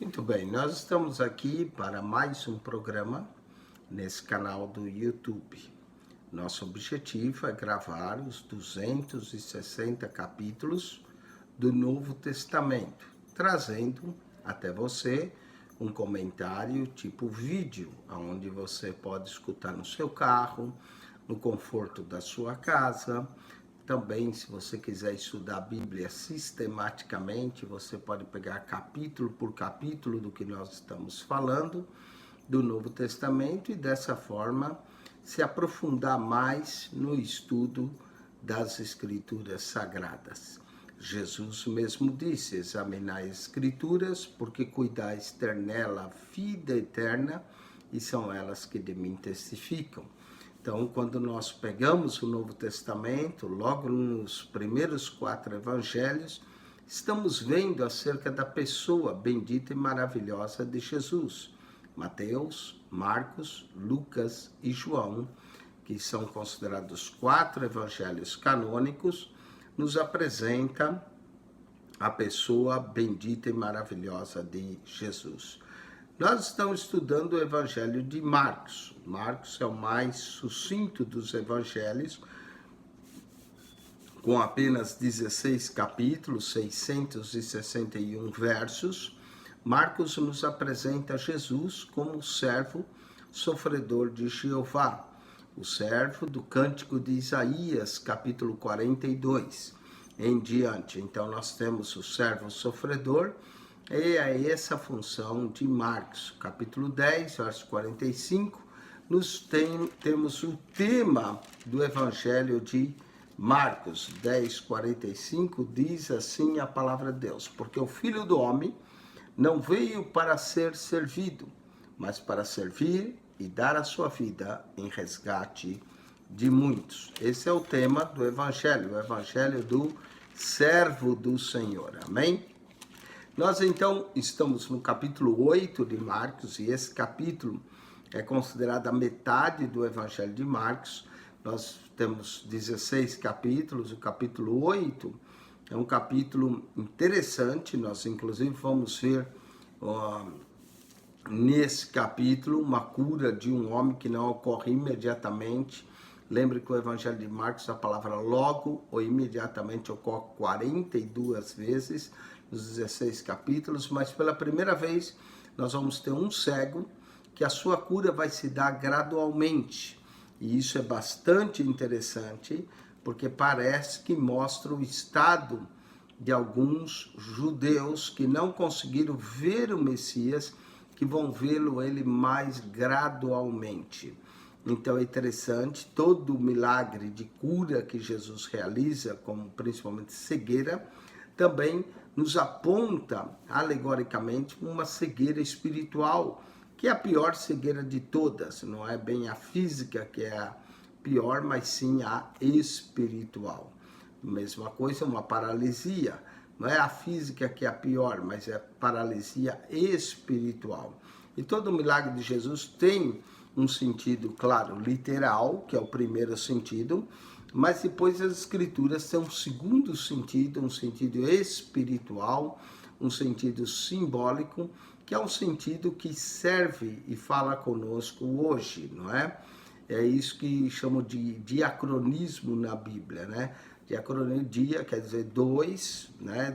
Muito bem, nós estamos aqui para mais um programa nesse canal do YouTube. Nosso objetivo é gravar os 260 capítulos do Novo Testamento, trazendo até você um comentário tipo vídeo, onde você pode escutar no seu carro, no conforto da sua casa. Também, se você quiser estudar a Bíblia sistematicamente, você pode pegar capítulo por capítulo do que nós estamos falando do Novo Testamento e dessa forma se aprofundar mais no estudo das Escrituras Sagradas. Jesus mesmo disse: examinai as Escrituras, porque cuidais ter nela a vida eterna, e são elas que de mim testificam. Então, quando nós pegamos o Novo Testamento, logo nos primeiros 4 evangelhos, estamos vendo acerca da pessoa bendita e maravilhosa de Jesus. Mateus, Marcos, Lucas e João, que são considerados 4 evangelhos canônicos, nos apresenta a pessoa bendita e maravilhosa de Jesus. Nós estamos estudando o Evangelho de Marcos. Marcos é o mais sucinto dos evangelhos, com apenas 16 capítulos, 661 versos. Marcos nos apresenta Jesus como o servo sofredor de Jeová, o servo do Cântico de Isaías, capítulo 42 em diante. Então nós temos o servo sofredor, e é essa função de Marcos. Capítulo 10, verso 45, temos o tema do Evangelho de Marcos. 10, 45, diz assim a palavra de Deus: porque o Filho do Homem não veio para ser servido, mas para servir e dar a sua vida em resgate de muitos. Esse é o tema do Evangelho, o Evangelho do servo do Senhor. Amém? Nós então estamos no capítulo 8 de Marcos, e esse capítulo é considerado a metade do Evangelho de Marcos. Nós temos 16 capítulos, o capítulo 8 é um capítulo interessante. Nós inclusive vamos ver nesse capítulo uma cura de um homem que não ocorre imediatamente. Lembre que o Evangelho de Marcos, a palavra logo ou imediatamente ocorre 42 vezes nos 16 capítulos, mas pela primeira vez nós vamos ter um cego que a sua cura vai se dar gradualmente. E isso é bastante interessante, porque parece que mostra o estado de alguns judeus que não conseguiram ver o Messias, que vão vê-lo ele mais gradualmente. Então é interessante, todo o milagre de cura que Jesus realiza, como principalmente cegueira, também nos aponta alegoricamente uma cegueira espiritual, que é a pior cegueira de todas. Não é bem a física que é a pior, mas sim a espiritual. Mesma coisa, uma paralisia. Não é a física que é a pior, mas é a paralisia espiritual. E todo o milagre de Jesus tem um sentido, claro, literal, que é o primeiro sentido, mas depois as escrituras têm um segundo sentido, um sentido espiritual, um sentido simbólico, que é um sentido que serve e fala conosco hoje, não é? É isso que chamam de diacronismo na Bíblia, né? Diacronismo, dia quer dizer dois, né?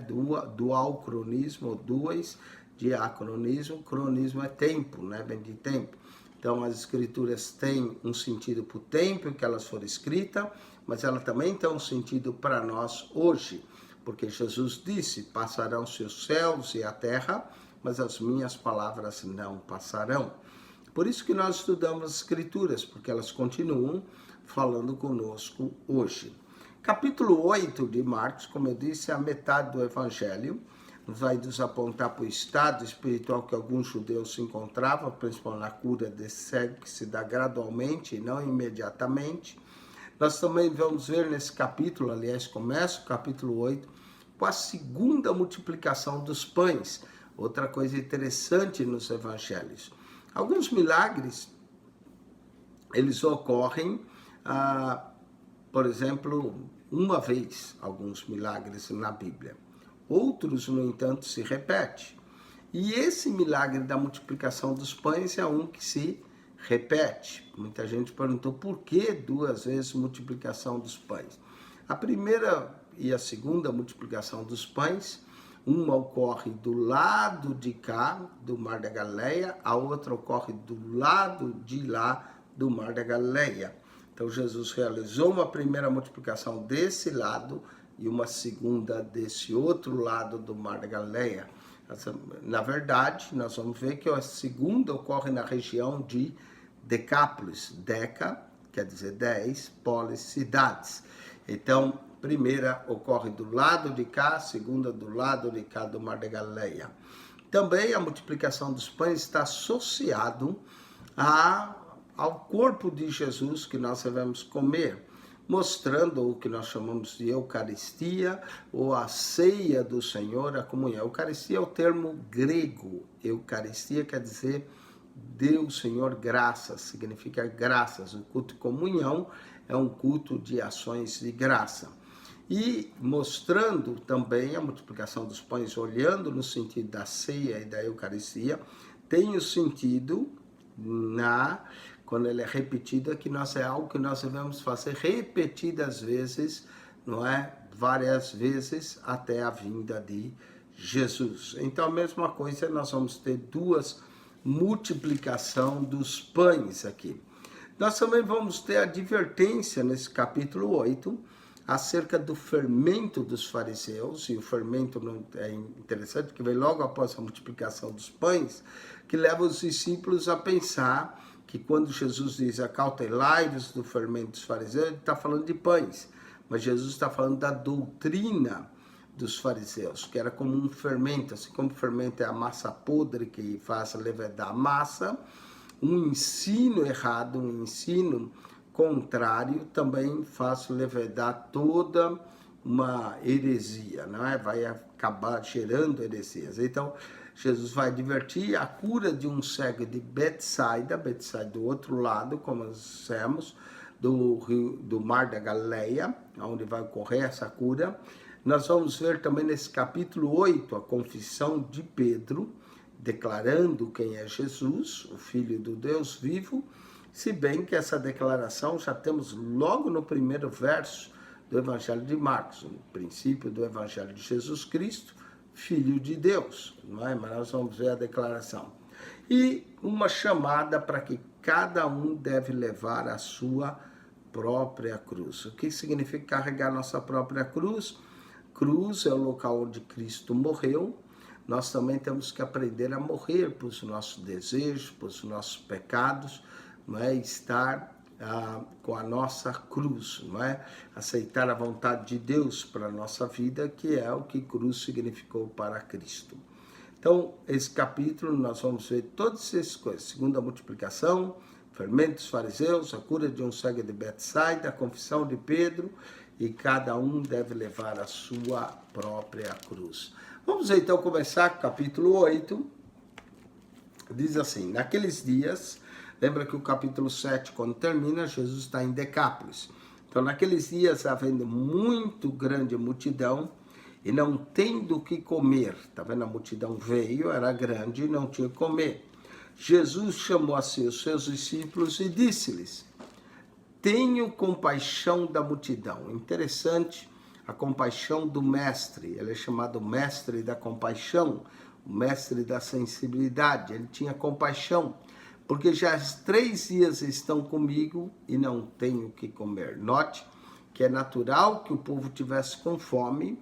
Dualcronismo, dois, diacronismo, cronismo é tempo, né? Vem de tempo. Então as escrituras têm um sentido para o tempo em que elas foram escritas, mas ela também tem um sentido para nós hoje, porque Jesus disse: passarão-se os céus e a terra, mas as minhas palavras não passarão. Por isso que nós estudamos as escrituras, porque elas continuam falando conosco hoje. Capítulo 8 de Marcos, como eu disse, é a metade do Evangelho. Vai nos apontar para o estado espiritual que alguns judeus se encontravam, principalmente na cura desse cego, que se dá gradualmente e não imediatamente. Nós também vamos ver nesse capítulo, aliás, começa o capítulo 8, com a segunda multiplicação dos pães. Outra coisa interessante nos evangelhos. Alguns milagres, eles ocorrem, por exemplo, uma vez, alguns milagres na Bíblia. Outros, no entanto, se repetem. E esse milagre da multiplicação dos pães é um que se repete. Muita gente perguntou por que 2 vezes multiplicação dos pães. A primeira e a segunda multiplicação dos pães, uma ocorre do lado de cá do Mar da Galileia, a outra ocorre do lado de lá do Mar da Galileia. Então Jesus realizou uma primeira multiplicação desse lado e uma segunda desse outro lado do Mar da Galileia. Na verdade, nós vamos ver que a segunda ocorre na região de Decápolis. Deca quer dizer 10, polis, cidades. Então, primeira ocorre do lado de cá, segunda do lado de cá do Mar da Galileia. Também a multiplicação dos pães está associado ao corpo de Jesus que nós devemos comer, mostrando o que nós chamamos de Eucaristia, ou a ceia do Senhor, a comunhão. Eucaristia é o termo grego. Eucaristia quer dizer dê o Senhor graças, significa graças. O culto de comunhão é um culto de ações de graça. E mostrando também a multiplicação dos pães, olhando no sentido da ceia e da Eucaristia, tem o sentido, quando ele é repetido, que é algo que nós devemos fazer repetidas vezes, não é? Várias vezes até a vinda de Jesus. Então, a mesma coisa, nós vamos ter 2 multiplicação dos pães aqui. Nós também vamos ter a advertência nesse capítulo 8, acerca do fermento dos fariseus, e o fermento é interessante, porque vem logo após a multiplicação dos pães, que leva os discípulos a pensar que quando Jesus diz acautelai-vos do fermento dos fariseus, ele está falando de pães, mas Jesus está falando da doutrina dos fariseus, que era como um fermento, assim como o fermento é a massa podre que faz levedar a massa, um ensino errado, um ensino contrário também faz levedar toda uma heresia, não é? Vai acabar gerando heresias. Então, Jesus vai advertir a cura de um cego de Betsaida do outro lado, como nós dissemos, do Mar da Galileia, onde vai ocorrer essa cura. Nós vamos ver também nesse capítulo 8 a confissão de Pedro, declarando quem é Jesus, o Filho do Deus vivo, se bem que essa declaração já temos logo no primeiro verso do Evangelho de Marcos, no princípio do Evangelho de Jesus Cristo, Filho de Deus, não é? Mas nós vamos ver a declaração. E uma chamada para que cada um deve levar a sua própria cruz. O que significa carregar nossa própria cruz? Cruz é o local onde Cristo morreu. Nós também temos que aprender a morrer para os nossos desejos, para os nossos pecados, não é? Estar com a nossa cruz, não é? Aceitar a vontade de Deus para a nossa vida, que é o que cruz significou para Cristo. Então, esse capítulo nós vamos ver todas essas coisas. Segunda multiplicação, fermento dos fariseus, a cura de um cego de Betsaida, a confissão de Pedro, e cada um deve levar a sua própria cruz. Vamos então começar com o capítulo 8. Diz assim, naqueles dias, lembra que o capítulo 7, quando termina, Jesus está em Decápolis. Então, naqueles dias, havendo muito grande multidão, e não tendo o que comer, tá vendo? A multidão veio, era grande e não tinha o que comer. Jesus chamou a si os seus discípulos e disse-lhes, tenho compaixão da multidão. Interessante, a compaixão do mestre, ele é chamado mestre da compaixão, o mestre da sensibilidade, ele tinha compaixão, porque já 3 dias estão comigo e não tenho o que comer. Note que é natural que o povo tivesse com fome,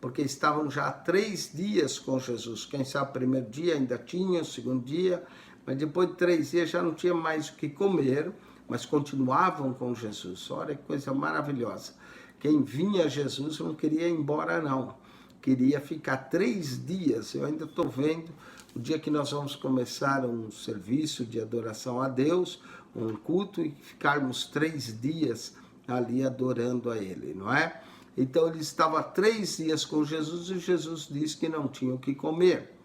porque estavam já 3 dias com Jesus. Quem sabe o primeiro dia ainda tinha, o segundo dia, mas depois de 3 dias já não tinha mais o que comer, mas continuavam com Jesus. Olha que coisa maravilhosa. Quem vinha a Jesus não queria ir embora não, queria ficar 3 dias. Eu ainda estou vendo o dia que nós vamos começar um serviço de adoração a Deus, um culto, e ficarmos 3 dias ali adorando a Ele, não é? Então ele estava 3 dias com Jesus e Jesus disse que não tinha o que comer.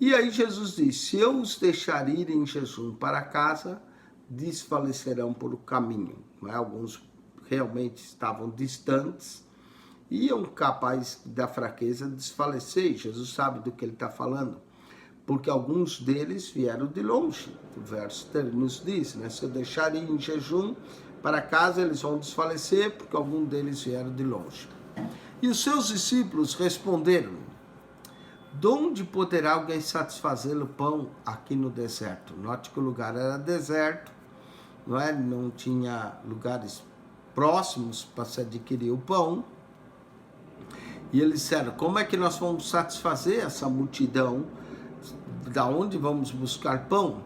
E aí Jesus disse, se eu os deixar ir em jejum para casa, desfalecerão por o caminho. Não é? Alguns realmente estavam distantes, iam capaz da fraqueza desfalecer. Jesus sabe do que ele está falando. porque alguns deles vieram de longe. O verso nos diz, né? Se eu deixar ir em jejum para casa, eles vão desfalecer, porque alguns deles vieram de longe. E os seus discípulos responderam: de onde poderá alguém satisfazer o pão aqui no deserto? Note que o lugar era deserto, não é? Não tinha lugares próximos para se adquirir o pão. E eles disseram: como é que nós vamos satisfazer essa multidão? Da onde vamos buscar pão?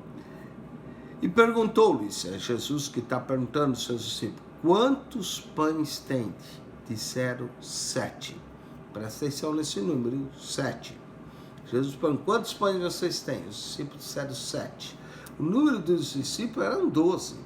E perguntou-lhes, é Jesus que está perguntando aos seus discípulos: quantos pães têm? Disseram 7. Presta atenção nesse número, 7. Jesus perguntou: quantos pães vocês têm? Os discípulos disseram 7. O número dos discípulos eram 12.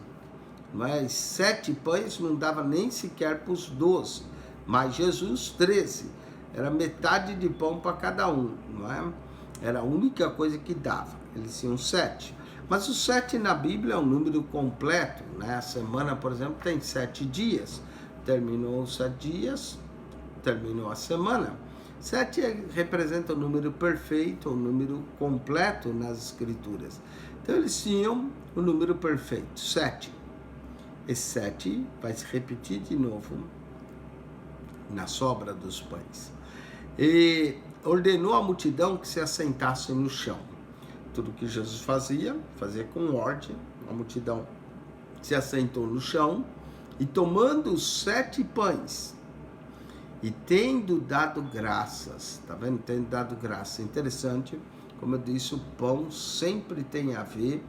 Mas 7 pães não dava nem sequer para os 12. Mas Jesus, 13. Era metade de pão para cada um, não é? Era a única coisa que dava. Eles tinham 7. Mas o 7 na Bíblia é um número completo, né? A semana, por exemplo, tem 7 dias. Terminou os 7 dias, terminou a semana. 7 representa o número perfeito, o número completo nas Escrituras. Então eles tinham o número perfeito, 7. Esse 7 vai se repetir de novo na sobra dos pães. E ordenou à multidão que se assentasse no chão. Tudo que Jesus fazia com ordem. A multidão se assentou no chão e, tomando os 7 pães e tendo dado graças, tá vendo? Tendo dado graças. Interessante, como eu disse, o pão sempre tem a ver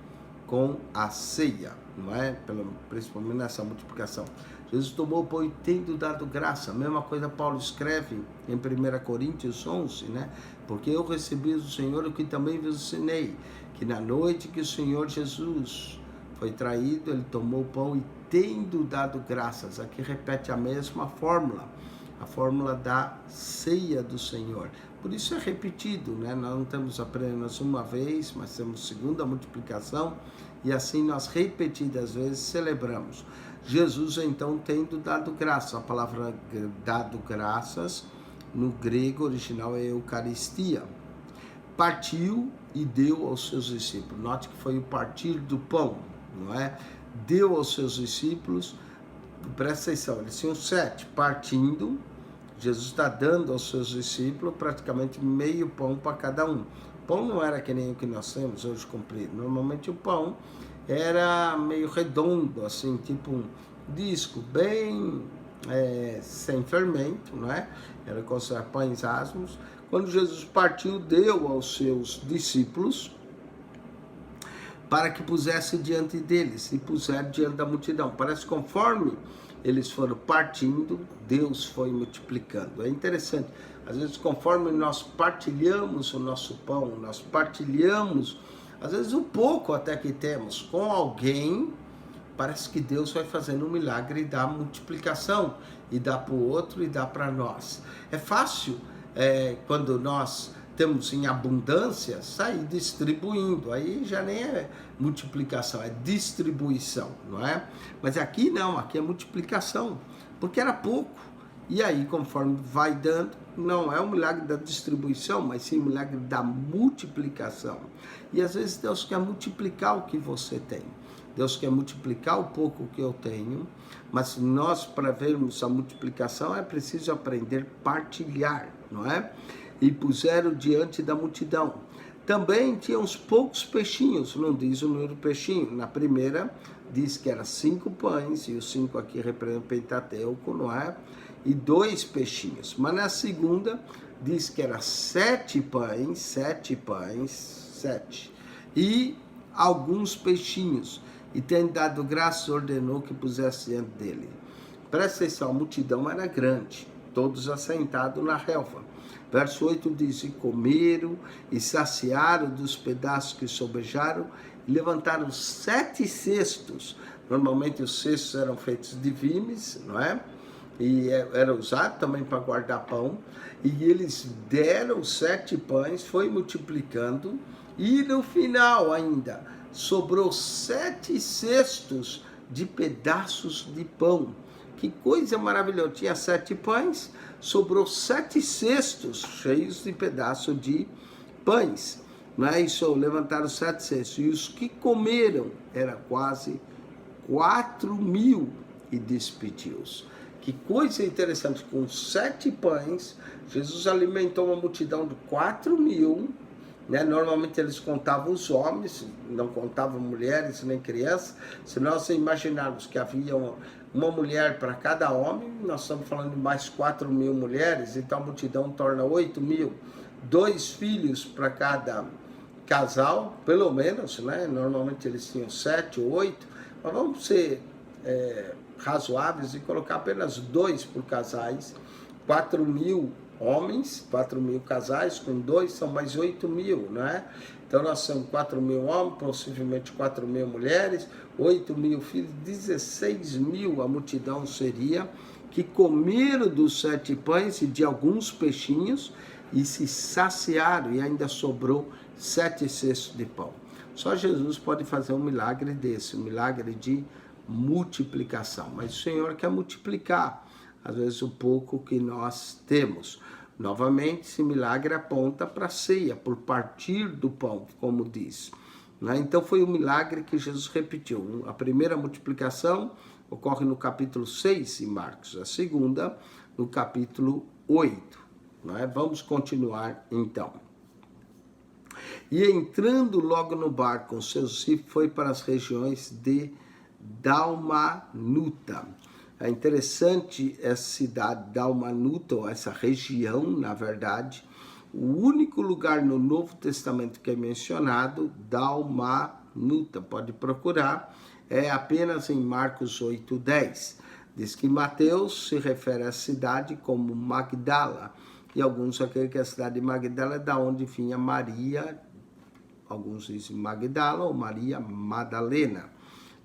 com a ceia, não é? Principalmente nessa multiplicação. Jesus tomou o pão e tendo dado graça. A mesma coisa Paulo escreve em 1 Coríntios 11, né? Porque eu recebi do Senhor o que também vos ensinei, que na noite que o Senhor Jesus foi traído, ele tomou o pão e tendo dado graças. Aqui repete a mesma fórmula, a fórmula da ceia do Senhor. Por isso é repetido, né? Nós não temos apenas uma vez, mas temos segunda multiplicação, e assim nós repetidas vezes celebramos. Jesus, então, tendo dado graça. A palavra dado graças, no grego original é Eucaristia. Partiu e deu aos seus discípulos. Note que foi o partir do pão, não é? Deu aos seus discípulos, presta atenção, eles tinham 7, partindo. Jesus está dando aos seus discípulos praticamente meio pão para cada um. O pão não era que nem o que nós temos hoje comprido. Normalmente o pão era meio redondo, assim, tipo um disco, bem sem fermento, não é? Era considerado pães asmos. Quando Jesus partiu, deu aos seus discípulos para que pusesse diante deles e puseram diante da multidão. Parece que conforme eles foram partindo, Deus foi multiplicando. É interessante, às vezes conforme nós partilhamos o nosso pão, nós partilhamos, às vezes um pouco até que temos com alguém, parece que Deus vai fazendo um milagre e dá multiplicação, e dá para o outro e dá para nós. É fácil, quando nós temos em abundância, sair distribuindo, aí já nem é multiplicação, é distribuição, não é? Mas aqui não, aqui é multiplicação, porque era pouco, e aí conforme vai dando, não é o milagre da distribuição, mas sim o milagre da multiplicação. E às vezes Deus quer multiplicar o que você tem, Deus quer multiplicar o pouco que eu tenho, mas nós, para vermos a multiplicação, é preciso aprender a partilhar, não é? E puseram diante da multidão. Também tinha uns poucos peixinhos, não diz o número do peixinho. Na primeira, diz que era 5 pães, e os 5 aqui representam o Pentateuco, não é? E 2 peixinhos. Mas na segunda, diz que era 7 pães, 7, e alguns peixinhos. E tendo dado graça, ordenou que pusesse diante dele. Presta atenção, a multidão era grande, todos assentados na relva. Verso 8 diz: e comeram e saciaram dos pedaços que sobejaram, e levantaram 7 cestos. Normalmente os cestos eram feitos de vimes, não é? E era usado também para guardar pão. E eles deram 7 pães, foi multiplicando, e no final ainda sobrou 7 cestos de pedaços de pão. Que coisa maravilhosa, tinha 7 pães, sobrou 7 cestos cheios de pedaços de pães. não é isso? Levantaram 7 cestos. E os que comeram era quase 4.000 e despediu-os. Que coisa interessante, com 7 pães, Jesus alimentou uma multidão de 4.000, né? Normalmente eles contavam os homens, não contavam mulheres nem crianças. Se nós imaginarmos que havia uma mulher para cada homem, nós estamos falando de mais 4.000 mulheres, então a multidão torna 8.000. 2 filhos para cada casal, pelo menos, né? Normalmente eles tinham 7 ou 8, mas vamos ser razoáveis e colocar apenas 2 por casais. 4.000 homens, 4.000 casais, com 2 são mais 8.000, né? Então nós temos 4.000 homens, possivelmente 4.000 mulheres, 8.000 filhos, 16.000 a multidão seria, que comeram dos 7 pães e de alguns peixinhos e se saciaram, e ainda sobrou 7 cestos de pão. Só Jesus pode fazer um milagre desse, um milagre de multiplicação. Mas o Senhor quer multiplicar, às vezes, o pouco que nós temos. Novamente, esse milagre aponta para a ceia, por partir do pão, como diz. Então foi um milagre que Jesus repetiu. A primeira multiplicação ocorre no capítulo 6 em Marcos, a segunda no capítulo 8. Vamos continuar então. E entrando logo no barco com seus discípulos, foi para as regiões de Dalmanuta. É interessante essa cidade, Dalmanuta, ou essa região, na verdade. O único lugar no Novo Testamento que é mencionado, Dalmanuta, pode procurar, é apenas em Marcos 8:10. Diz que Mateus se refere à cidade como Magdala, e alguns acreditam que a cidade de Magdala é da onde vinha Maria, alguns dizem Magdala ou Maria Madalena,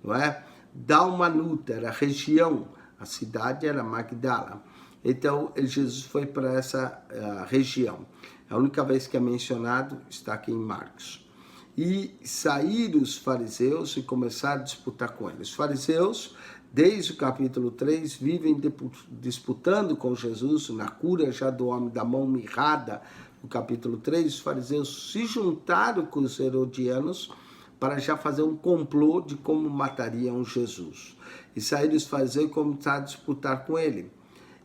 não é? Dalmanuta era a região, a cidade era Magdala. Então Jesus foi para essa região. A única vez que é mencionado está aqui em Marcos. E saíram os fariseus e começaram a disputar com eles. Os fariseus, desde o capítulo 3, vivem disputando com Jesus na cura já do homem da mão mirrada. No capítulo 3, os fariseus se juntaram com os herodianos para já fazer um complô de como matariam Jesus. E saíram os fariseus e começaram a disputar com ele.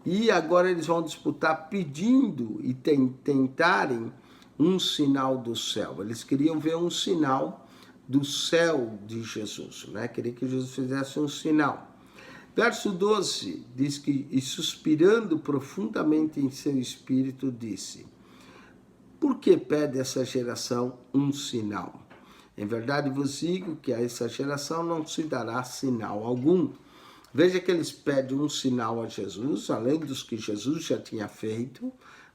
E agora eles vão disputar pedindo e tentarem um sinal do céu. Eles queriam ver um sinal do céu de Jesus, né? Queriam que Jesus fizesse um sinal. Verso 12 diz que, e suspirando profundamente em seu espírito, disse: por que pede essa geração um sinal? Em verdade vos digo que a essa geração não se dará sinal algum. Veja que eles pedem um sinal a Jesus, além dos que Jesus já tinha feito.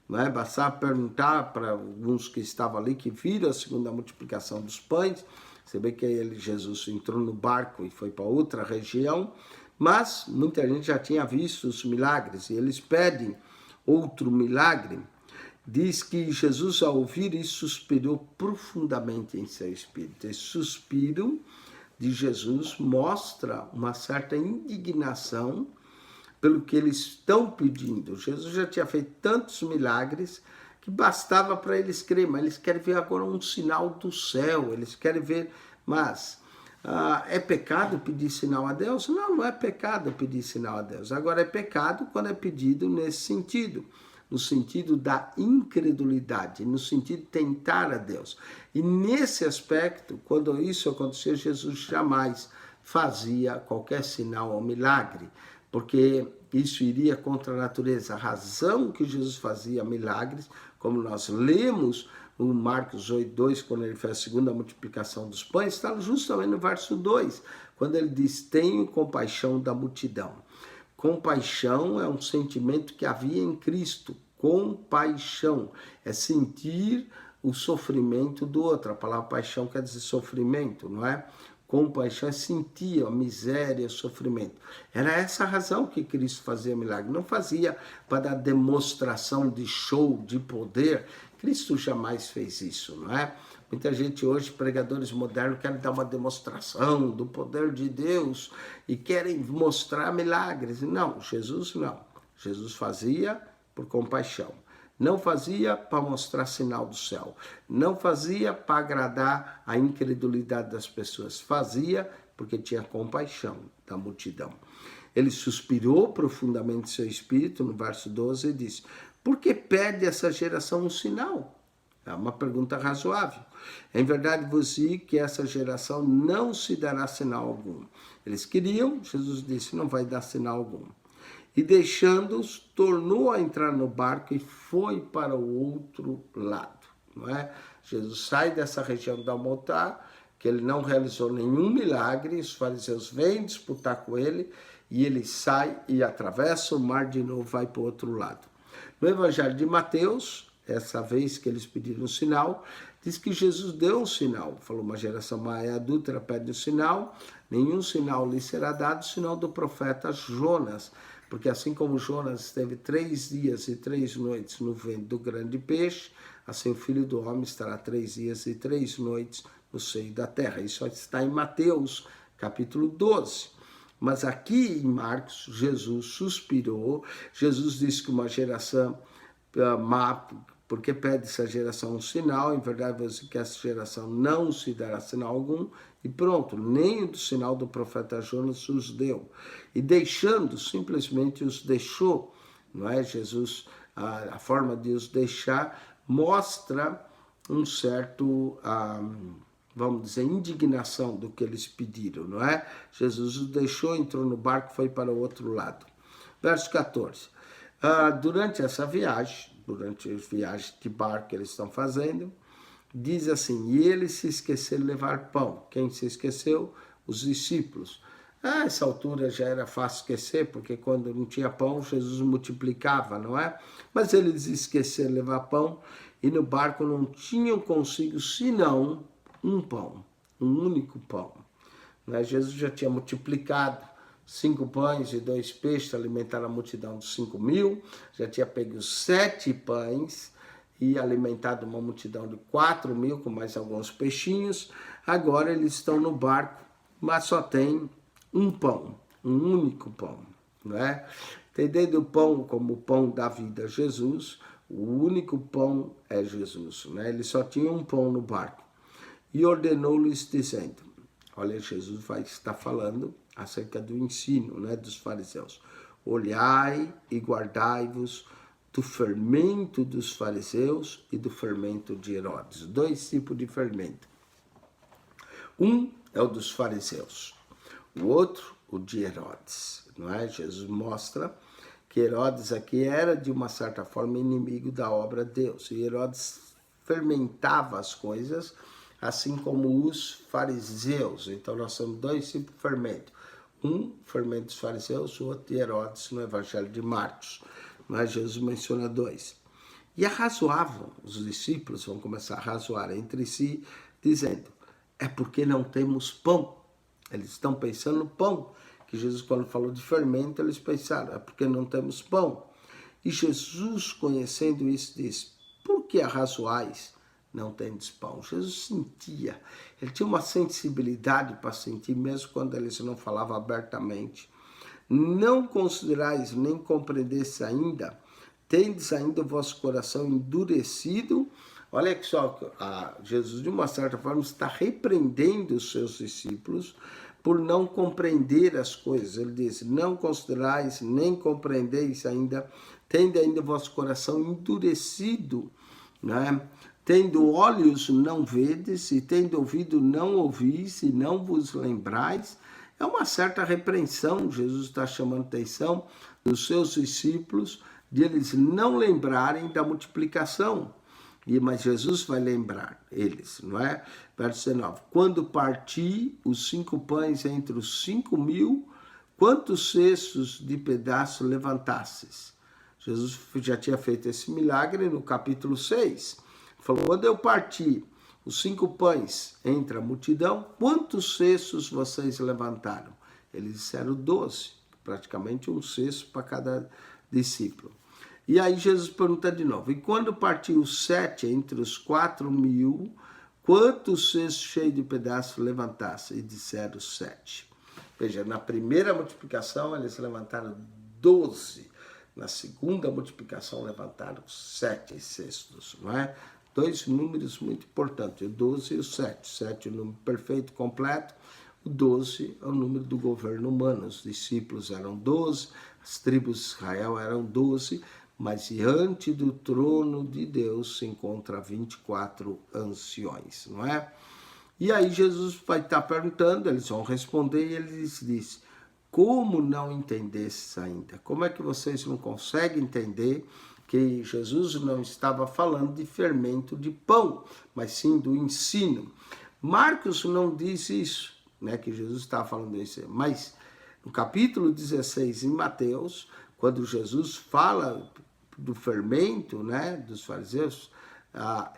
Não é? Bastava perguntar para alguns que estavam ali, que viram a segunda multiplicação dos pães. Você vê que Jesus entrou no barco e foi para outra região. Mas muita gente já tinha visto os milagres e eles pedem outro milagre. Diz que Jesus, ao ouvir isso, suspirou profundamente em seu espírito. Esse suspiro de Jesus mostra uma certa indignação pelo que eles estão pedindo. Jesus já tinha feito tantos milagres que bastava para eles crer, mas eles querem ver agora um sinal do céu, eles querem ver, mas é pecado pedir sinal a Deus? Não, não é pecado pedir sinal a Deus. Agora é pecado quando é pedido nesse sentido, no sentido da incredulidade, no sentido de tentar a Deus. E nesse aspecto, quando isso acontecia, Jesus jamais fazia qualquer sinal ou milagre, porque isso iria contra a natureza. A razão que Jesus fazia milagres, como nós lemos no Marcos 8:2, quando ele fez a segunda multiplicação dos pães, está justamente no verso 2, quando ele diz: tenho compaixão da multidão. Compaixão é um sentimento que havia em Cristo. Compaixão é sentir o sofrimento do outro. A palavra paixão quer dizer sofrimento, não é? Compaixão é sentir a miséria, o sofrimento. Era essa a razão que Cristo fazia milagre. Não fazia para dar demonstração de show, de poder. Cristo jamais fez isso, não é? Muita gente hoje, pregadores modernos, querem dar uma demonstração do poder de Deus e querem mostrar milagres. Não, Jesus não. Jesus fazia por compaixão. Não fazia para mostrar sinal do céu. Não fazia para agradar a incredulidade das pessoas. Fazia porque tinha compaixão da multidão. Ele suspirou profundamente seu espírito, no verso 12, e disse: por que pede essa geração um sinal? É uma pergunta razoável. Em verdade vos digo que essa geração não se dará sinal algum. Eles queriam, Jesus disse, não vai dar sinal algum. E deixando-os, tornou a entrar no barco e foi para o outro lado. Não é? Jesus sai dessa região da Almotá, que ele não realizou nenhum milagre, os fariseus vêm disputar com ele, e ele sai e atravessa o mar de novo, vai para o outro lado. No Evangelho de Mateus, essa vez que eles pediram um sinal, diz que Jesus deu um sinal. Falou, uma geração má e adúltera pede um sinal, nenhum sinal lhe será dado, senão do profeta Jonas. Porque assim como Jonas esteve 3 dias e 3 noites no ventre do grande peixe, assim o Filho do Homem estará 3 dias e 3 noites no seio da terra. Isso está em Mateus, capítulo 12. Mas aqui em Marcos, Jesus suspirou, Jesus disse que uma geração má, porque pede essa geração um sinal, em verdade você que essa geração não se dará sinal algum, e pronto, nem o sinal do profeta Jonas os deu. E deixando, simplesmente os deixou, não é? Jesus, a forma de os deixar, mostra um certo, vamos dizer, indignação do que eles pediram, não é? Jesus os deixou, entrou no barco, foi para o outro lado. Verso 14. Durante essa viagem, durante as viagens de barco que eles estão fazendo, diz assim, e eles se esqueceram de levar pão. Quem se esqueceu? Os discípulos. A essa altura já era fácil esquecer, porque quando não tinha pão, Jesus multiplicava, não é? Mas eles esqueceram de levar pão, e no barco não tinham consigo senão um pão, um único pão. Né? Jesus já tinha multiplicado 5 pães e 2 peixes, alimentaram a multidão de 5.000, já tinha pego 7 pães e alimentado uma multidão de 4.000 com mais alguns peixinhos. Agora eles estão no barco, mas só tem um pão, um único pão. Né? Entendendo o pão como o pão da vida, Jesus, o único pão é Jesus. Né? Ele só tinha um pão no barco. E ordenou-lhes dizendo, olha, Jesus vai estar falando acerca do ensino, né, dos fariseus. Olhai e guardai-vos do fermento dos fariseus e do fermento de Herodes. 2 tipos de fermento. Um é o dos fariseus, o outro o de Herodes. Não é? Jesus mostra que Herodes aqui era, de uma certa forma, inimigo da obra de Deus. E Herodes fermentava as coisas, assim como os fariseus. Então nós temos 2 tipos de fermento. Um, fermento dos fariseus, o outro de Herodes, no Evangelho de Marcos. Mas Jesus menciona 2. E arrazoavam, os discípulos vão começar a arrazoar entre si, dizendo, é porque não temos pão. Eles estão pensando no pão, que Jesus, quando falou de fermento, eles pensaram, é porque não temos pão. E Jesus, conhecendo isso, disse, por que arrazoais? Não tendes pão. Jesus sentia, ele tinha uma sensibilidade para sentir, mesmo quando eles não falavam abertamente. Não considerais nem compreendesse ainda, tendes ainda o vosso coração endurecido. Olha que só, Jesus de uma certa forma está repreendendo os seus discípulos por não compreender as coisas. Ele diz, não considerais nem compreendeis ainda, tende ainda o vosso coração endurecido, né? Tendo olhos não vedes, e tendo ouvido não ouvis, e não vos lembrais. É uma certa repreensão, Jesus está chamando atenção dos seus discípulos, de eles não lembrarem da multiplicação. Mas Jesus vai lembrar eles, não é? Verso 19, quando parti os 5 pães entre os 5.000, quantos cestos de pedaço levantasses? Jesus já tinha feito esse milagre no capítulo 6. Falou, quando eu parti os 5 pães entre a multidão, quantos cestos vocês levantaram? Eles disseram 12, praticamente um cesto para cada discípulo. E aí Jesus pergunta de novo, e quando partiu 7 entre os 4.000, quantos cestos cheios de pedaços levantasse? E disseram 7. Veja, na primeira multiplicação eles levantaram 12. Na segunda multiplicação levantaram 7 cestos, não é? 2 números muito importantes, o 12 e o 7. 7 é o número perfeito, completo. O 12 é o número do governo humano. Os discípulos eram 12, as tribos de Israel eram 12, mas diante do trono de Deus se encontra 24 anciões, não é? E aí Jesus vai estar perguntando, eles vão responder e ele lhes diz: como não entendesses ainda? Como é que vocês não conseguem entender que Jesus não estava falando de fermento de pão, mas sim do ensino? Marcos não diz isso, né, que Jesus estava falando isso, mas no capítulo 16 em Mateus, quando Jesus fala do fermento, né, dos fariseus,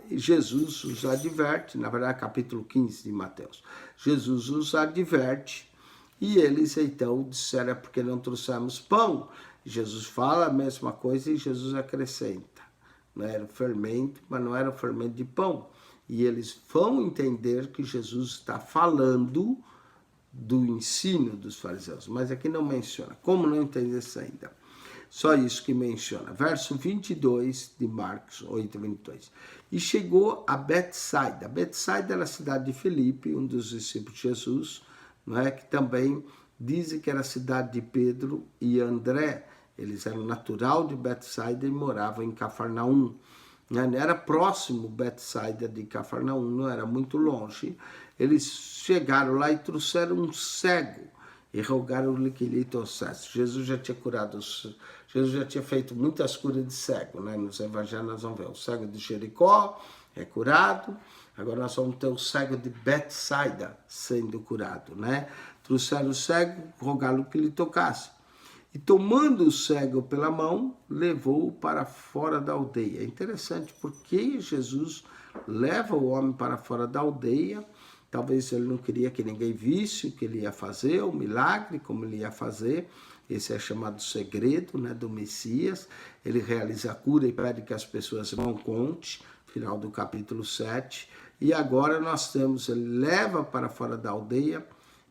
Jesus os adverte, na verdade capítulo 15 de Mateus, Jesus os adverte e eles então disseram: é porque não trouxemos pão. Jesus fala a mesma coisa e Jesus acrescenta, não era o fermento, mas não era o fermento de pão. E eles vão entender que Jesus está falando do ensino dos fariseus, mas aqui não menciona. Como não entender isso ainda? Só isso que menciona. Verso 22 de Marcos 8, 22. E chegou a Betsaida. Betsaida era a cidade de Filipe, um dos discípulos de Jesus, não é? Que também dizem que era a cidade de Pedro e André. Eles eram natural de Betsaida e moravam em Cafarnaum. Era próximo Betsaida de Cafarnaum, não era muito longe. Eles chegaram lá e trouxeram um cego e rogaram-lhe que lhe trouxesse. Jesus já tinha curado, Jesus já tinha feito muitas curas de cego, né? Nos evangelhos nós vamos ver o cego de Jericó é curado, agora nós vamos ter o cego de Betsaida sendo curado, né? Trouxeram o cego, rogaram que lhe tocasse. E tomando o cego pela mão, levou-o para fora da aldeia. É interessante porque Jesus leva o homem para fora da aldeia. Talvez ele não queria que ninguém visse o que ele ia fazer, o milagre, como ele ia fazer. Esse é chamado segredo, né, do Messias. Ele realiza a cura e pede que as pessoas não contem, final do capítulo 7. E agora nós temos, ele leva para fora da aldeia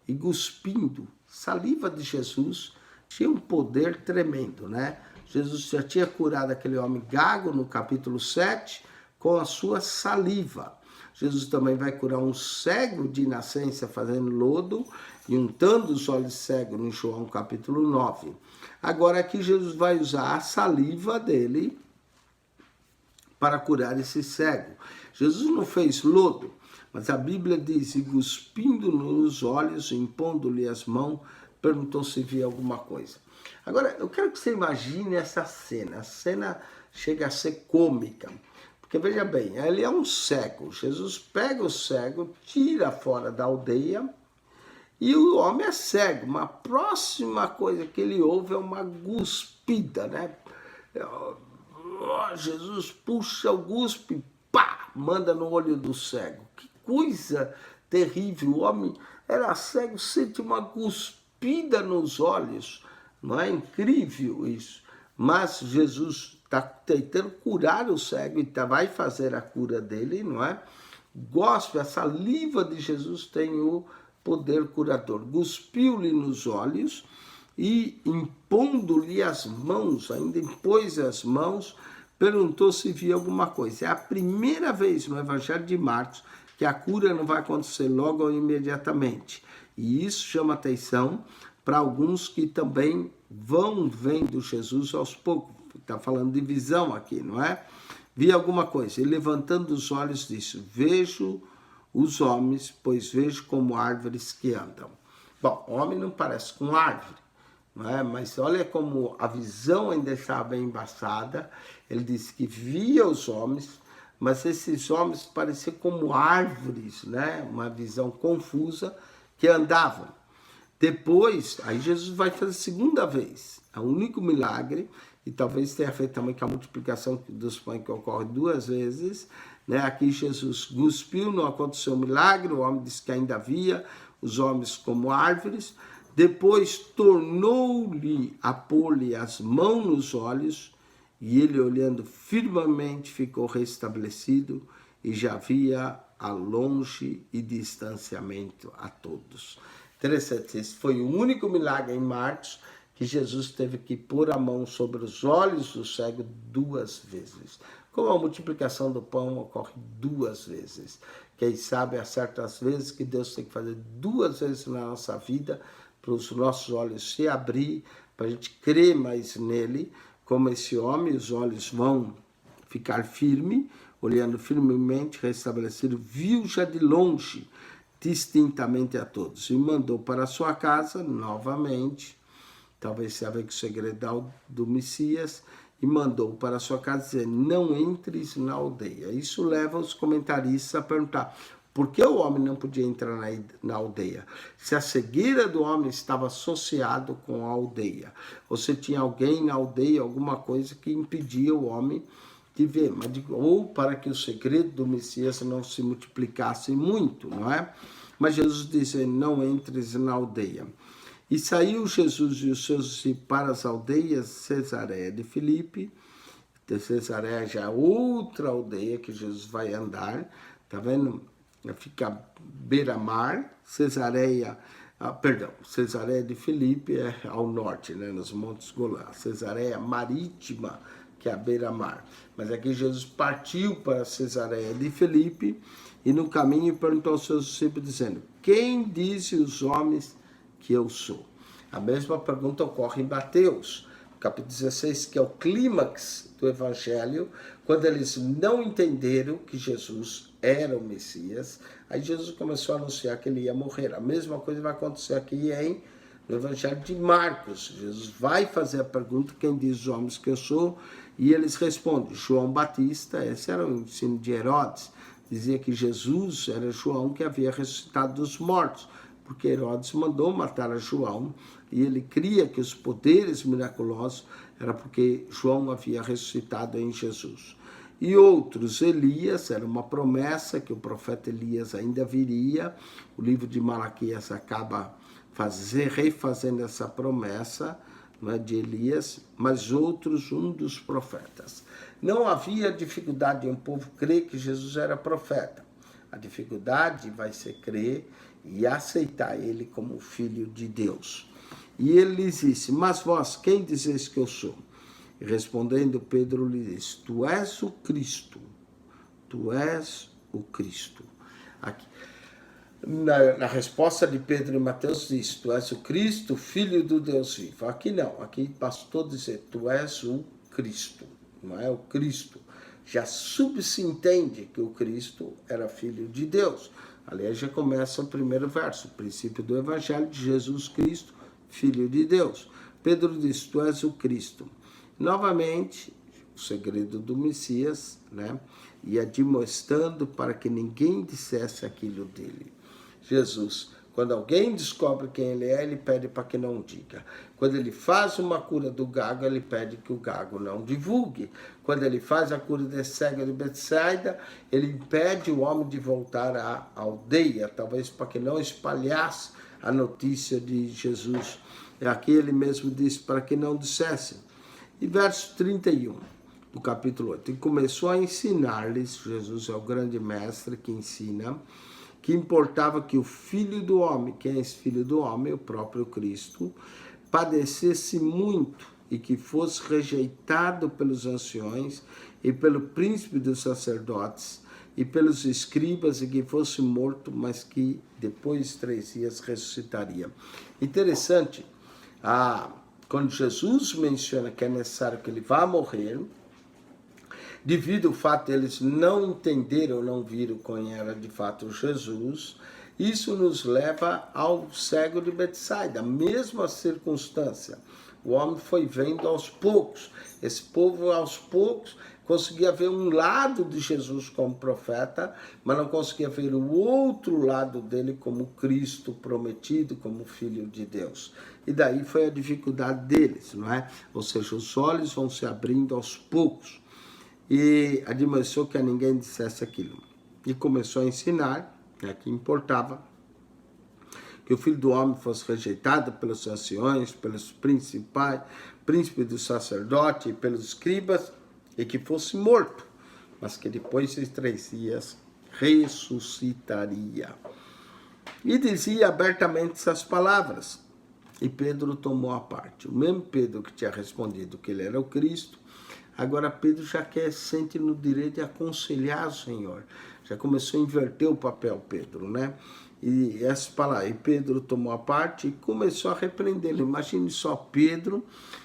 e cuspindo, saliva de Jesus tinha um poder tremendo, né? Jesus já tinha curado aquele homem gago no capítulo 7 com a sua saliva. Jesus também vai curar um cego de nascença fazendo lodo e untando os olhos cegos no João capítulo 9. Agora aqui Jesus vai usar a saliva dele para curar esse cego. Jesus não fez lodo, mas a Bíblia diz: e cuspindo nos olhos, impondo-lhe as mãos, perguntou se via alguma coisa. Agora, eu quero que você imagine essa cena. A cena chega a ser cômica. Porque, veja bem, ele é um cego. Jesus pega o cego, tira fora da aldeia e o homem é cego. Uma próxima coisa que ele ouve é uma cuspida, né? Jesus puxa o cuspe, pá, manda no olho do cego. Que coisa terrível. O homem era cego, sente uma cuspida nos olhos. Não é incrível isso? Mas Jesus está tentando curar o cego e vai fazer a cura dele, não é? Gospe, a saliva de Jesus tem o poder curador. Cuspiu-lhe nos olhos e, impondo-lhe as mãos, ainda impôs as mãos, perguntou se via alguma coisa. É a primeira vez no Evangelho de Marcos que a cura não vai acontecer logo ou imediatamente. E isso chama atenção para alguns que também vão vendo Jesus aos poucos. Está falando de visão aqui, não é? Vi alguma coisa. E levantando os olhos disse: vejo os homens, pois vejo como árvores que andam. Bom, homem não parece com árvore, não é? Mas olha como a visão ainda estava bem embaçada. Ele disse que via os homens, mas esses homens pareciam como árvores, né? Uma visão confusa, que andavam. Depois, aí Jesus vai fazer a segunda vez. É o único milagre, e talvez tenha feito também com a multiplicação dos pães que ocorre 2 vezes. Né? Aqui Jesus cuspiu, não aconteceu milagre, o homem disse que ainda havia os homens como árvores. Depois tornou-lhe a pôr-lhe as mãos nos olhos, e ele, olhando firmemente, ficou restabelecido e já via a longe e distanciamento a todos. Interessante, esse foi o único milagre em Marcos que Jesus teve que pôr a mão sobre os olhos do cego 2 vezes. Como a multiplicação do pão ocorre 2 vezes. Quem sabe há certas vezes que Deus tem que fazer 2 vezes na nossa vida para os nossos olhos se abrir, para a gente crer mais nele, como esse homem, os olhos vão ficar firmes, olhando firmemente, restabelecido, viu já de longe, distintamente a todos, e mandou para sua casa novamente, talvez seja o segredo do Messias, e mandou para sua casa dizer, não entres na aldeia. Isso leva os comentaristas a perguntar, por que o homem não podia entrar na aldeia? Se a cegueira do homem estava associado com a aldeia, ou se tinha alguém na aldeia, alguma coisa que impedia o homem de ver, ou para que o segredo do Messias não se multiplicasse muito, não é? Mas Jesus disse, não entres na aldeia. E saiu Jesus e os seus discípulos para as aldeias Cesareia de Filipe. De Cesareia já é outra aldeia que Jesus vai andar, tá vendo? Fica beira-mar, Cesareia de Filipe é ao norte, né, nos Montes Golã. Cesareia marítima, que é a beira-mar. Mas aqui Jesus partiu para Cesareia de Filipe e no caminho perguntou aos seus discípulos, dizendo, quem dizem os homens que eu sou? A mesma pergunta ocorre em Mateus, capítulo 16, que é o clímax do Evangelho, quando eles não entenderam que Jesus era o Messias, aí Jesus começou a anunciar que ele ia morrer. A mesma coisa vai acontecer aqui no Evangelho de Marcos. Jesus vai fazer a pergunta, quem diz os homens que eu sou? E eles respondem, João Batista, esse era o ensino de Herodes, dizia que Jesus era João que havia ressuscitado dos mortos, porque Herodes mandou matar a João, e ele cria que os poderes miraculosos era porque João havia ressuscitado em Jesus. E outros, Elias, era uma promessa que o profeta Elias ainda viria, o livro de Malaquias acaba refazendo essa promessa, não é, de Elias, mas outros, um dos profetas. Não havia dificuldade em um povo crer que Jesus era profeta. A dificuldade vai ser crer e aceitar ele como filho de Deus. E ele lhes disse, mas vós, quem dizeis que eu sou? E respondendo, Pedro lhe disse, tu és o Cristo, tu és o Cristo. Aqui, na resposta de Pedro e Mateus diz, tu és o Cristo, filho do Deus vivo. Aqui não, aqui bastou dizer, tu és o Cristo, não é o Cristo. Já subsentende que o Cristo era filho de Deus. Aliás, já começa o primeiro verso, o princípio do Evangelho de Jesus Cristo, filho de Deus. Pedro diz, tu és o Cristo. Novamente, o segredo do Messias, né? E admoestando para que ninguém dissesse aquilo dele. Jesus, quando alguém descobre quem ele é, ele pede para que não diga. Quando ele faz uma cura do gago, ele pede que o gago não divulgue. Quando ele faz a cura da cega de Betsaida, ele impede o homem de voltar à aldeia, talvez para que não espalhasse a notícia de Jesus. Aqui ele mesmo disse para que não dissessem. E verso 31 do capítulo 8. E começou a ensinar-lhes, Jesus é o grande mestre que ensina, que importava que o Filho do Homem, quem é esse Filho do Homem? O próprio Cristo, padecesse muito e que fosse rejeitado pelos anciões e pelo príncipe dos sacerdotes e pelos escribas e que fosse morto, mas que depois de 3 dias ressuscitaria. Interessante, quando Jesus menciona que é necessário que ele vá morrer, devido ao fato de eles não entenderem ou não viram quem era de fato Jesus, isso nos leva ao cego de Betsaida, a mesma circunstância. O homem foi vendo aos poucos, esse povo aos poucos conseguia ver um lado de Jesus como profeta, mas não conseguia ver o outro lado dele como Cristo prometido, como Filho de Deus. E daí foi a dificuldade deles, não é? Ou seja, os olhos vão se abrindo aos poucos. E admoestou que a ninguém dissesse aquilo. E começou a ensinar, que importava que o Filho do Homem fosse rejeitado pelos anciões, pelos príncipes do sacerdote e pelos escribas, e que fosse morto, mas que depois de 3 dias ressuscitaria. E dizia abertamente essas palavras. e Pedro tomou a parte. O mesmo Pedro que tinha respondido que ele era o Cristo, agora Pedro já sente no direito de aconselhar o Senhor. Já começou a inverter o papel, Pedro, né? E essa palavra, e Pedro tomou a parte e começou a repreendê-lo. Imagine só Pedro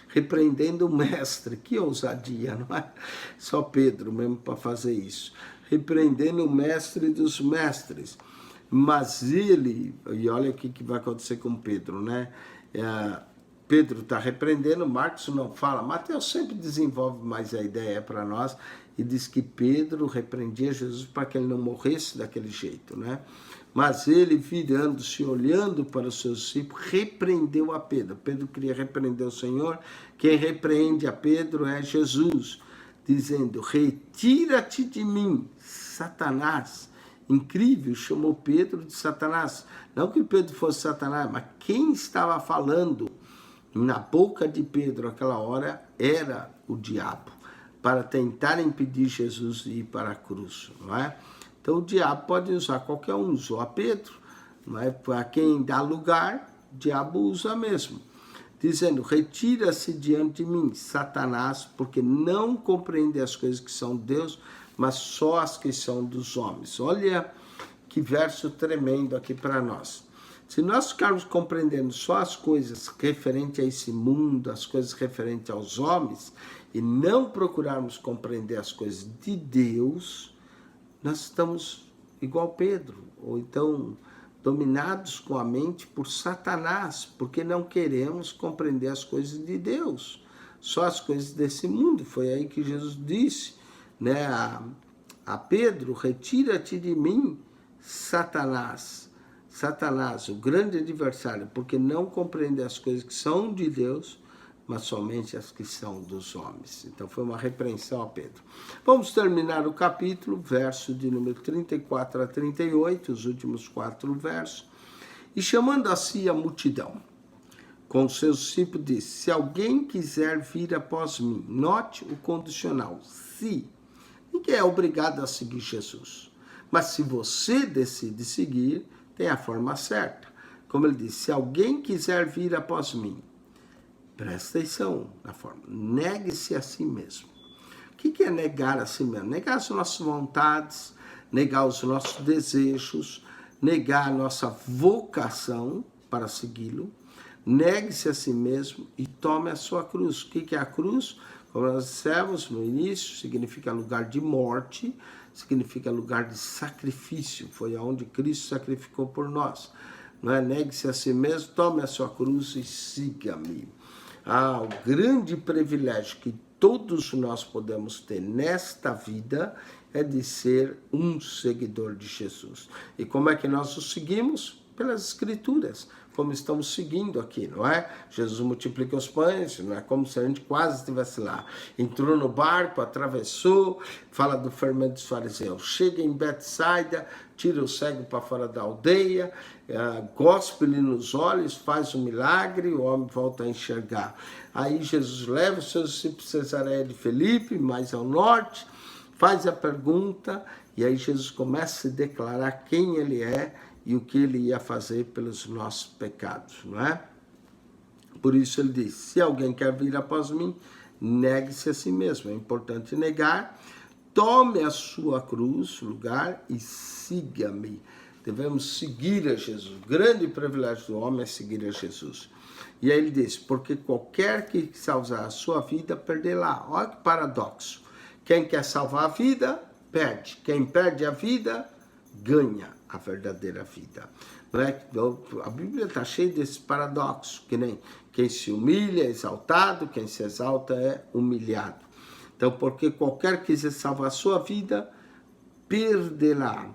repreendendo o mestre, que ousadia, não é? Só Pedro mesmo para fazer isso. Repreendendo o mestre dos mestres. Mas ele, e olha o que vai acontecer com Pedro, né? Pedro está repreendendo, Marcos não fala, Mateus sempre desenvolve mais a ideia para nós e diz que Pedro repreendia Jesus para que ele não morresse daquele jeito, né? Mas ele, virando-se, olhando para os seus discípulos, repreendeu a Pedro. Pedro queria repreender o Senhor, quem repreende a Pedro é Jesus, dizendo, retira-te de mim, Satanás. Incrível, chamou Pedro de Satanás. Não que Pedro fosse Satanás, mas quem estava falando na boca de Pedro naquela hora era o diabo, para tentar impedir Jesus de ir para a cruz, não é? Então o diabo pode usar qualquer um, usou a Pedro, não é? Para quem dá lugar, o diabo usa mesmo. Dizendo, retira-se diante de mim, Satanás, porque não compreende as coisas que são de Deus, mas só as que são dos homens. Olha que verso tremendo aqui para nós. Se nós ficarmos compreendendo só as coisas referentes a esse mundo, as coisas referentes aos homens, e não procurarmos compreender as coisas de Deus, nós estamos igual Pedro, ou então dominados com a mente por Satanás, porque não queremos compreender as coisas de Deus, só as coisas desse mundo. Foi aí que Jesus disse, né, a Pedro, retira-te de mim, Satanás. Satanás, o grande adversário, porque não compreende as coisas que são de Deus, mas somente as que são dos homens. Então foi uma repreensão a Pedro. Vamos terminar o capítulo, verso de número 34 a 38, os últimos 4 versos. E chamando a si a multidão, com seus discípulos disse, se alguém quiser vir após mim, note o condicional, se. Ninguém é obrigado a seguir Jesus. Mas se você decide seguir, tem a forma certa. Como ele disse, se alguém quiser vir após mim, presta atenção na forma, negue-se a si mesmo. O que é negar a si mesmo? Negar as nossas vontades, negar os nossos desejos, negar a nossa vocação para segui-lo. Negue-se a si mesmo e tome a sua cruz. O que é a cruz? Como nós dissemos no início, significa lugar de morte, significa lugar de sacrifício. Foi aonde Cristo sacrificou por nós. Não é? Negue-se a si mesmo, tome a sua cruz e siga-me. O grande privilégio que todos nós podemos ter nesta vida é de ser um seguidor de Jesus. E como é que nós o seguimos? Pelas Escrituras, como estamos seguindo aqui, não é? Jesus multiplica os pães, não é como se a gente quase estivesse lá. Entrou no barco, atravessou, fala do fermento dos fariseus. Chega em Betsaida, tira o cego para fora da aldeia, gospe-lhe nos olhos, faz um milagre, o homem volta a enxergar. Aí Jesus leva os seus discípulos a Cesareia de Filipe, mais ao norte, faz a pergunta, e aí Jesus começa a declarar quem ele é, e o que ele ia fazer pelos nossos pecados, não é? Por isso ele diz, se alguém quer vir após mim, negue-se a si mesmo. É importante negar, tome a sua cruz, lugar, e siga-me. Devemos seguir a Jesus. O grande privilégio do homem é seguir a Jesus. E aí ele diz, porque qualquer que salvar a sua vida, perderá. Olha que paradoxo. Quem quer salvar a vida, perde. Quem perde a vida, ganha a verdadeira vida. Não é? A Bíblia está cheia desse paradoxo, que nem quem se humilha é exaltado, quem se exalta é humilhado. Então, porque qualquer que quiser salvar a sua vida, perderá.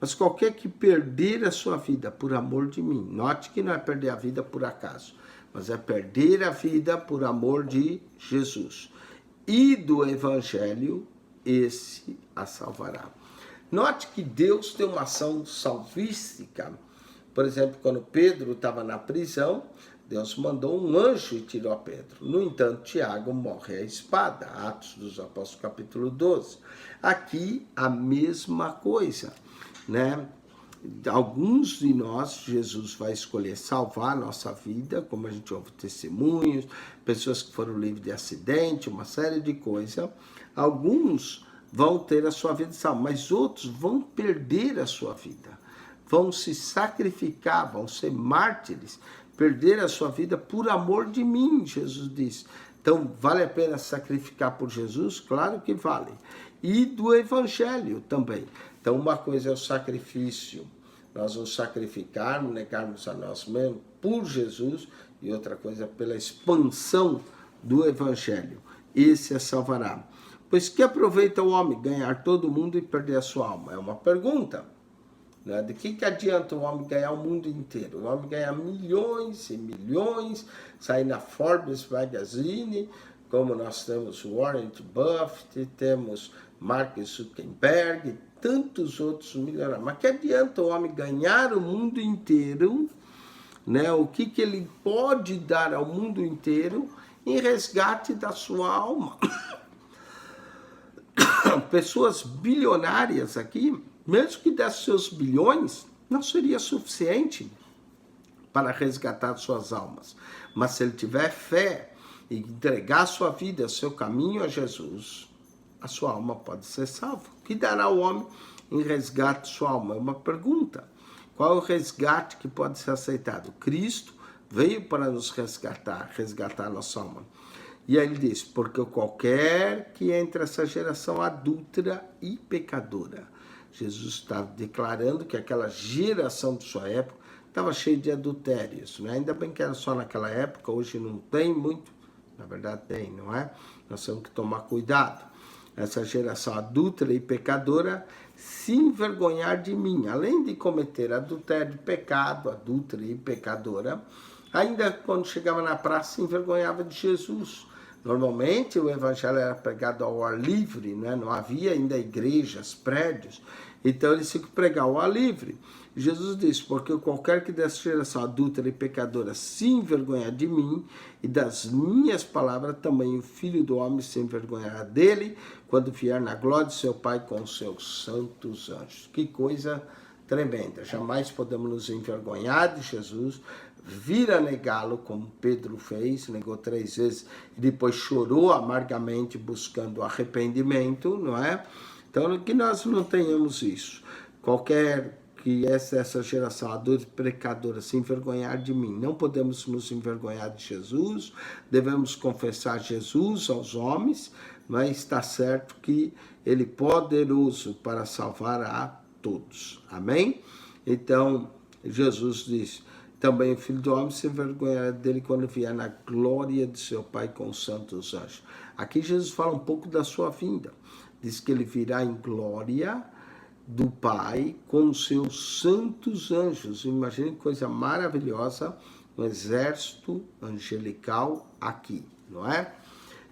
Mas qualquer que perder a sua vida por amor de mim, note que não é perder a vida por acaso, mas é perder a vida por amor de Jesus e do Evangelho, esse a salvará. Note que Deus tem uma ação salvífica. Por exemplo, quando Pedro estava na prisão, Deus mandou um anjo e tirou a Pedro. No entanto, Tiago morre à espada. Atos dos Apóstolos, capítulo 12. Aqui, a mesma coisa, né? Alguns de nós, Jesus vai escolher salvar a nossa vida, como a gente ouve testemunhos, pessoas que foram livres de acidente, uma série de coisas. Alguns vão ter a sua vida salva, mas outros vão perder a sua vida. Vão se sacrificar, vão ser mártires, perder a sua vida por amor de mim, Jesus diz. Então, vale a pena sacrificar por Jesus? Claro que vale. E do Evangelho também. Então, uma coisa é o sacrifício, nós nos sacrificarmos, negarmos a nós mesmos por Jesus, e outra coisa é pela expansão do Evangelho. Esse é salvará. Pois que aproveita o homem ganhar todo mundo e perder a sua alma? É uma pergunta. Né? De que adianta o homem ganhar o mundo inteiro? O homem ganhar milhões e milhões, sair na Forbes Magazine, como nós temos Warren Buffett, temos Mark Zuckerberg, tantos outros milionários. Mas que adianta o homem ganhar o mundo inteiro, né? O que ele pode dar ao mundo inteiro em resgate da sua alma? Pessoas bilionárias aqui, mesmo que desse seus bilhões, não seria suficiente para resgatar suas almas. Mas se ele tiver fé e entregar sua vida, seu caminho a Jesus, a sua alma pode ser salva. O que dará o homem em resgate de sua alma? É uma pergunta. Qual é o resgate que pode ser aceitado? Cristo veio para nos resgatar nossa alma. E aí ele diz, porque qualquer que entre essa geração adúltera e pecadora. Jesus está declarando que aquela geração de sua época estava cheia de adultérios. Né? Ainda bem que era só naquela época, hoje não tem muito. Na verdade tem, não é? Nós temos que tomar cuidado. Essa geração adúltera e pecadora se envergonhar de mim. Além de cometer adultério, pecado, adúltera e pecadora, ainda quando chegava na praça se envergonhava de Jesus. Normalmente o evangelho era pregado ao ar livre, né? Não havia ainda igrejas, prédios, então eles tinham que pregar ao ar livre. Jesus disse, porque qualquer que dessa geração adúltera e pecadora se envergonhar de mim e das minhas palavras, também o Filho do Homem se envergonhará dele, quando vier na glória de seu Pai com os seus santos anjos. Que coisa tremenda, jamais podemos nos envergonhar de Jesus, vir a negá-lo, como Pedro fez, negou 3 vezes, e depois chorou amargamente buscando arrependimento, não é? Então, que nós não tenhamos isso. Qualquer que essa geração adulta e pecadora se envergonhar de mim, não podemos nos envergonhar de Jesus, devemos confessar Jesus aos homens, mas está certo que ele é poderoso para salvar a todos. Amém? Então, Jesus disse, também o Filho do Homem se envergonhará dele quando vier na glória de seu Pai com os santos anjos. Aqui Jesus fala um pouco da sua vinda. Diz que ele virá em glória do Pai com os seus santos anjos. Imagine que coisa maravilhosa, um exército angelical aqui, não é?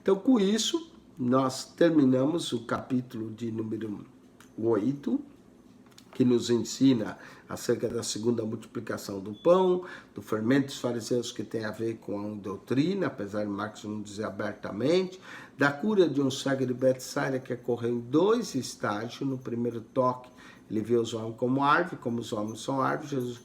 Então, com isso, nós terminamos o capítulo de número 8, que nos ensina acerca da segunda multiplicação do pão, do fermento dos fariseus, que tem a ver com a doutrina, apesar de Marcos não dizer abertamente, da cura de um cego de Betsaida, que ocorreu em 2 estágios. No primeiro toque, ele vê os homens como árvore, como os homens são árvores. Jesus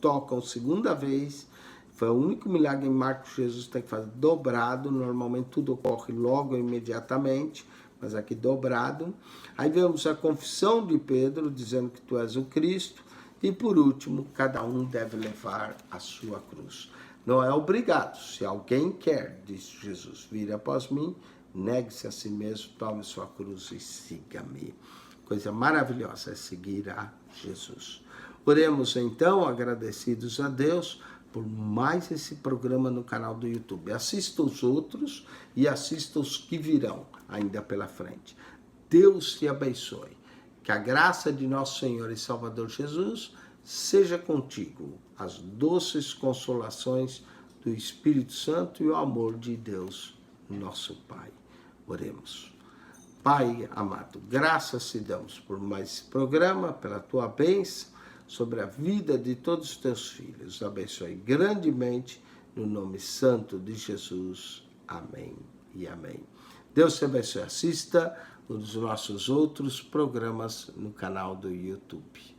toca a segunda vez, foi o único milagre em Marcos que Jesus tem que fazer dobrado, normalmente tudo ocorre logo, imediatamente, mas aqui dobrado. Aí vemos a confissão de Pedro, dizendo que tu és o Cristo. E por último, cada um deve levar a sua cruz. Não é obrigado. Se alguém quer, disse Jesus, vir após mim, negue-se a si mesmo, tome sua cruz e siga-me. Coisa maravilhosa é seguir a Jesus. Oremos então, agradecidos a Deus, por mais esse programa no canal do YouTube. Assista os outros e assista os que virão ainda pela frente. Deus te abençoe. Que a graça de nosso Senhor e Salvador Jesus seja contigo. As doces consolações do Espírito Santo e o amor de Deus, nosso Pai. Oremos. Pai amado, graças te damos por mais esse programa, pela tua bênção sobre a vida de todos os teus filhos. Abençoe grandemente no nome santo de Jesus. Amém e amém. Deus te abençoe. Assista um dos nossos outros programas no canal do YouTube.